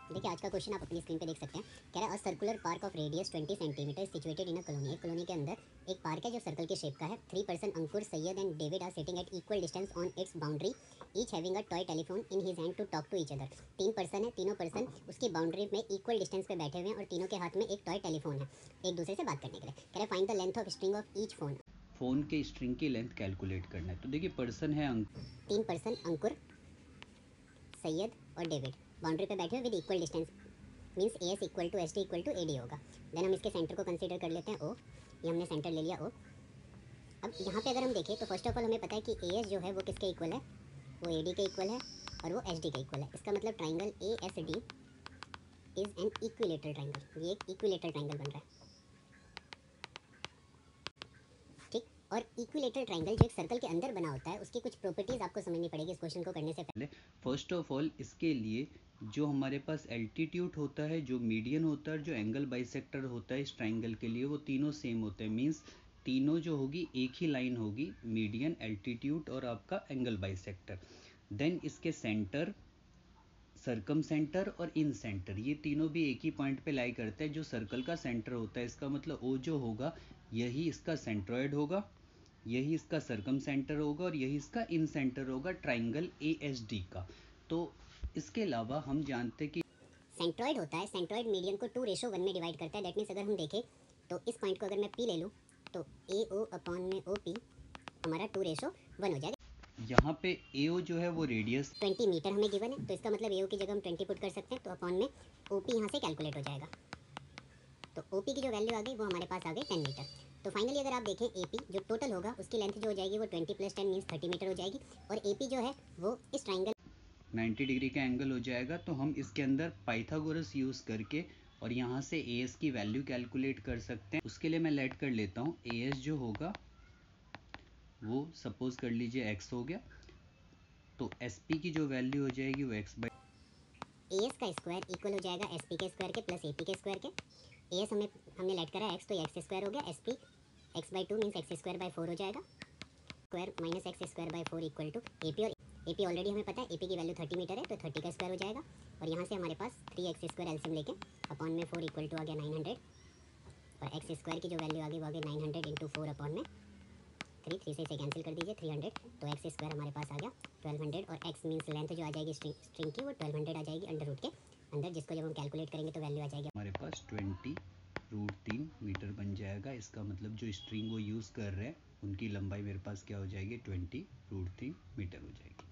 देखिए आज का क्वेश्चन आप अपनी स्क्रीन पे देख सकते हैं। कह रहा है a circular park of radius 20 centimetre situated in a colony. एक कॉलोनी के अंदर एक पार्क है जो सर्कल के शेप का है। 3 person Ankur, Syed and David are sitting at equal distance on its boundary, each having a toy telephone in his hand to talk to each other. 3 person है, तीनों पर्सन उसकी बाउंड्री में इक्वल डिस्टेंस पे बैठे हुए हैं और तीनों के हाथ में एक टॉय टेलीफोन है एक दूसरे से बात करने के लिए। कह रहे find the length of string of each phone. Phone के स्ट्रिंग की लेंथ कैलकुलेट करना है। तो देखिए पर्सन है 3 पर्सन अंकुर, सैयद और डेविड बाउंड्री पे बैठे हुए with equal distance means A S equal to S D equal to A D होगा। देन हम इसके सेंटर को कंसीडर कर लेते हैं ओ। ये हमने सेंटर ले लिया ओ। अब यहाँ पे अगर हम देखें तो फर्स्ट ऑफ ऑल हमें पता है कि ए एस जो है वो किसके इक्वल है, वो ए डी के इक्वल है और वो एच डी के इक्वल है। इसका मतलब triangle A S D is an equilateral triangle. ये एक इक्विलेटरल ट्राइंगल बन रहा है, ठीक। और इक्विलेटरल ट्राइंगल जो एक सर्कल के अंदर बना होता है उसकी कुछ प्रॉपर्टीज़ आपको समझनी पड़ेगी इस क्वेश्चन को करने से पहले। फर्स्ट ऑफ ऑल इसके लिए जो हमारे पास एल्टीट्यूड होता है, जो मीडियन होता है, जो एंगल बाइसेक्टर होता है इस ट्राइंगल के लिए, वो तीनों सेम होते हैं। मीन्स तीनों जो होगी एक ही लाइन होगी, मीडियन, एल्टीट्यूड और आपका एंगल बाइसेक्टर। देन इसके सेंटर, सर्कम सेंटर और इन सेंटर, ये तीनों भी एक ही पॉइंट पे लाई करते हैं जो सर्कल का सेंटर होता है। इसका मतलब ओ जो होगा यही इसका सेंट्रॉयड होगा, यही इसका सर्कम सेंटर होगा और यही इसका इन सेंटर होगा ट्राइंगल ए एस डी का। तो इसके अलावा हम जानते हैं कि सेंट्रॉइड होता है, सेंट्रॉइड मीडियन को 2:1 में डिवाइड करता है। दैट मीन्स अगर हम देखें तो इस पॉइंट को अगर मैं पी ले लूँ तो ए ओ अपॉन में ओ पी हमारा 2:1 हो जाएगा। यहाँ पे ए ओ जो है वो रेडियस 20 मीटर हमें गिवन है, तो इसका मतलब ए ओ की जगह हम 20 पुट कर सकते हैं, तो अपॉन में ओ पी यहाँ से कैलकुलेट हो जाएगा। तो ओ पी की जो वैल्यू आ गई वो हमारे पास आ गई 10 मीटर। तो फाइनली अगर आप देखें ए पी जो टोटल होगा उसकी लेंथ जो हो जाएगी वो 20 + 10 मीन्स 30 मीटर हो जाएगी। और ए पी जो है वो इस ट्राइंगल 90 डिग्री का एंगल हो जाएगा। तो हम इसके अंदर पाइथागोरस यूज़ करके और यहाँ से ए एस की वैल्यू कैलकुलेट कर सकते हैं। उसके लिए मैं लेट कर लेता हूँ ए एस जो होगा वो सपोज कर लीजिए x हो गया, तो एस पी की जो वैल्यू हो जाएगी वो x/। ए एस का स्क्वायर इक्वल हो जाएगा एस पी के स्क्वायर के प्लस ए पी के स्क्वायर के। ए एस हमने लेट करा एक्स, तो एक्स स्क्वायर हो गया। S P x/2 means x²/4 हो जाएगा। Square minus x²/4 equal to A P. और ए पी ऑलरेडी हमें पता है ए पी की वैल्यू 30 मीटर है, तो 30 का स्क्वायर हो जाएगा। और यहाँ से हमारे पास 3x² एल्सियम लेके अपॉन में 4 इक्वल टू आ गया 900। और एक्स स्क्वायर की जो वैल्यू आ गई वो आ गई 900 इंटू 4 अपॉन में 3 से इसे कैंसिल कर दीजिए 300। तो एक्स स्क्वायर हमारे पास आ गया 1200 और एक्स मीन्स लेंथ जो आ जाएगी स्ट्रिंग की वो 1200 आ जाएगी अंडर रूट के अंदर, जिसको जब हम कैलकुलेट करेंगे तो वैल्यू आ जाएगी हमारे पास 20√3 मीटर बन जाएगा। इसका मतलब जो स्ट्रिंग वो यूज़ कर रहे हैं उनकी लंबाई मेरे पास क्या हो जाएगी 20√3 मीटर हो जाएगी।